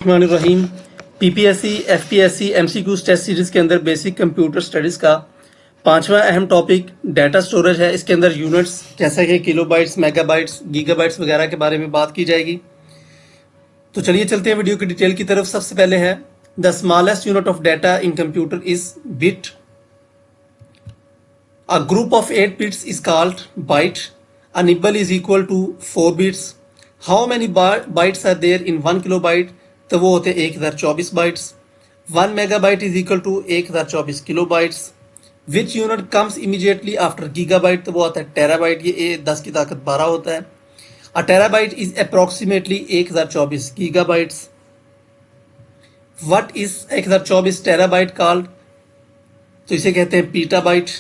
रहीम PPSC, FPSC, MCQs test series के अंदर basic computer studies का पांचवा अहम टॉपिक डाटा स्टोरेज है। इसके अंदर यूनिट्स जैसा कि किलोबाइट्स, मेगाबाइट्स, गीगाबाइट्स वगैरह के बारे में बात की जाएगी। तो चलिए चलते हैं वीडियो की डिटेल की तरफ। सबसे पहले है the smallest unit of data in computer is bit. A group of 8 bits is called byte. A nibble is equal to 4 bits. How many bytes are there in 1 kilobyte? तो वो होते 1024 bytes. 1 megabyte is equal to 1024 kilobytes. Which unit comes immediately after gigabyte? तो वो आता है terabyte. ये 10 की ताकत 12 होता है। A terabyte is approximately 1024 gigabytes. What is 1024 terabyte called? तो इसे कहते हैं petabyte.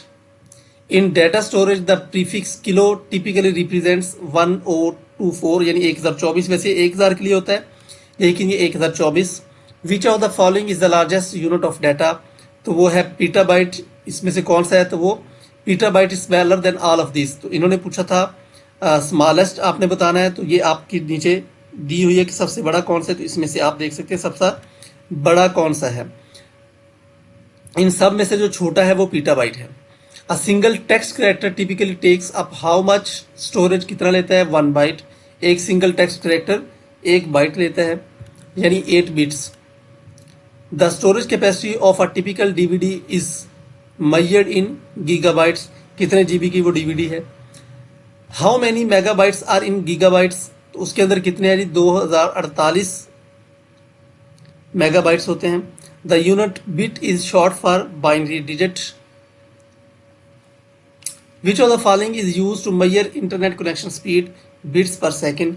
In data storage the prefix kilo typically represents 1024, यानी 1024 वैसे 1000 के लिए होता है, लेकिन ये 1024। Which of the following is the largest unit of data? तो वो है पीटाबाइट। इसमें से कौन सा है? तो वो petabyte is smaller than all of this. तो इन्होंने पूछा था स्मॉलेस्ट आपने बताना है, तो ये आपकी नीचे दी हुई है कि सबसे बड़ा कौन सा है। तो इसमें से आप देख सकते हैं सबसे बड़ा कौन सा है। इन सब में से जो छोटा है वो पीटाबाइट है। A single text character typically takes up how much storage? कितना लेता है? 1 बाइट। एक सिंगल टेक्स्ट कैरेक्टर 1 बाइट लेता है, यानी 8 bits. The storage capacity of a typical DVD is measured in gigabytes. कितने जीबी की वो डीवीडी है। How many megabytes are in gigabytes? तो उसके अंदर कितने हैं? 2048 मेगाबाइट्स होते हैं। The unit bit is short for binary digit. Which of the following is used to measure internet connection speed? Bits per second.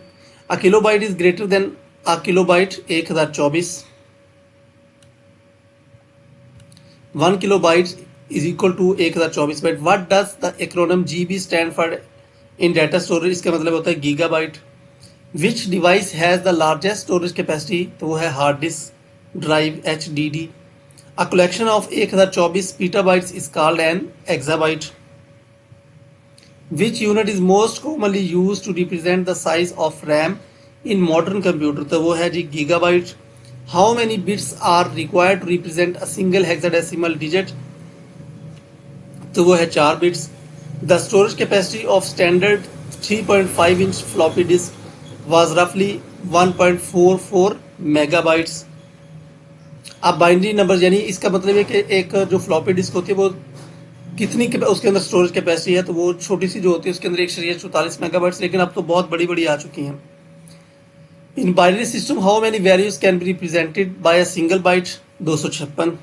A kilobyte is greater than a kilobyte 1024. 1 kilobyte is equal to 1024 byte. What does the acronym GB stand for in data storage? इसका मतलब होता है gigabyte. Which device has the largest storage capacity? तो वो है hard disk drive HDD. A collection of 1024 petabytes is called an exabyte. Which unit is most commonly used to represent the size of RAM in modern computer? तो वो है जी gigabyte. How many bits are required to represent a single hexadecimal digit? तो वो है 4 bits. The storage capacity of standard 3.5 inch floppy disk was roughly 1.44 megabytes. अब binary number, यानी इसका मतलब है कि एक जो फ्लॉपी डिस्क होती है वो कितनी उसके अंदर स्टोरेज कैपेसिटी है, तो वो छोटी सी जो होती है उसके अंदर 144 मेगाबाइट्स, लेकिन अब तो बहुत बड़ी बड़ी आ चुकी हैं। In binary system how many values can be represented by a single byte? 256,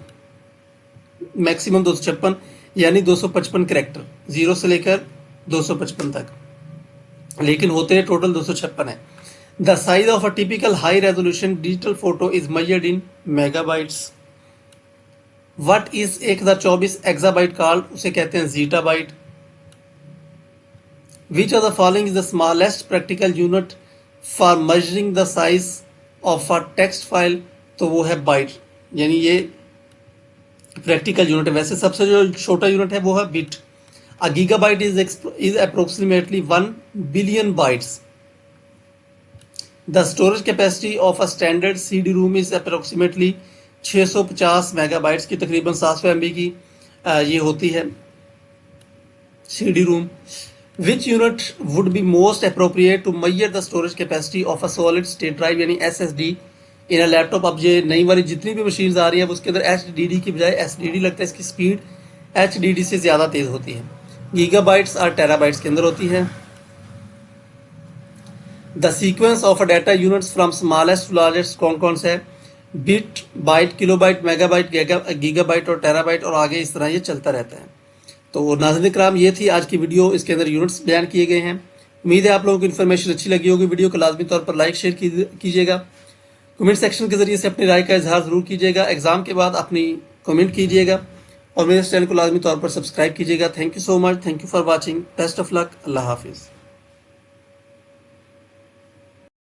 maximum 256, यानी 255 कैरेक्टर, 0 से लेकर 255 तक, लेकिन होते हैं टोटल 256 है। The size of a typical high resolution digital photo is measured in megabytes. What is 1024 exabyte called? उसे कहते हैं zettabyte. Which of the following is the smallest practical unit for measuring the size of a text file? तो वो है byte, यानी ये practical unit है। वैसे सबसे जो छोटा यूनिट है वो है bit. A gigabyte is approximately 1 billion bytes. The storage capacity of a standard CD-ROM is approximately 650 megabytes की, तकरीबन 700 MB की ये होती है CD-ROM. Which unit would be most appropriate to measure the storage capacity of a solid state drive, यानी SSD in a laptop? अब ये नई वाली जितनी भी मशीन्स आ रही है उसके अंदर HDD की बजाय SSD लगता है। इसकी स्पीड HDD से ज़्यादा तेज़ होती है। गीगाबाइट्स और टेराबाइट्स के अंदर होती है। The sequence of a data units from smallest to largest कौन कौन सा है? Bit, byte, kilobyte, megabyte, gigabyte और टेराबाइट, और आगे इस तरह ये चलता रहता है। तो नाज़रीन किराम, ये थी आज की वीडियो। इसके अंदर यूनिट्स बयान किए गए हैं। उम्मीद है आप लोगों को इन्फॉर्मेशन अच्छी लगी होगी। वीडियो को लाजमी तौर पर लाइक शेयर कीजिएगा। कमेंट सेक्शन के जरिए से अपनी राय का इजहार ज़रूर कीजिएगा। एग्जाम के बाद अपनी कमेंट कीजिएगा और मेरे चैनल को लाजमी तौर पर सब्सक्राइब कीजिएगा। Thank you so much. Thank you for watching. Best of luck. अल्लाह हाफिज़।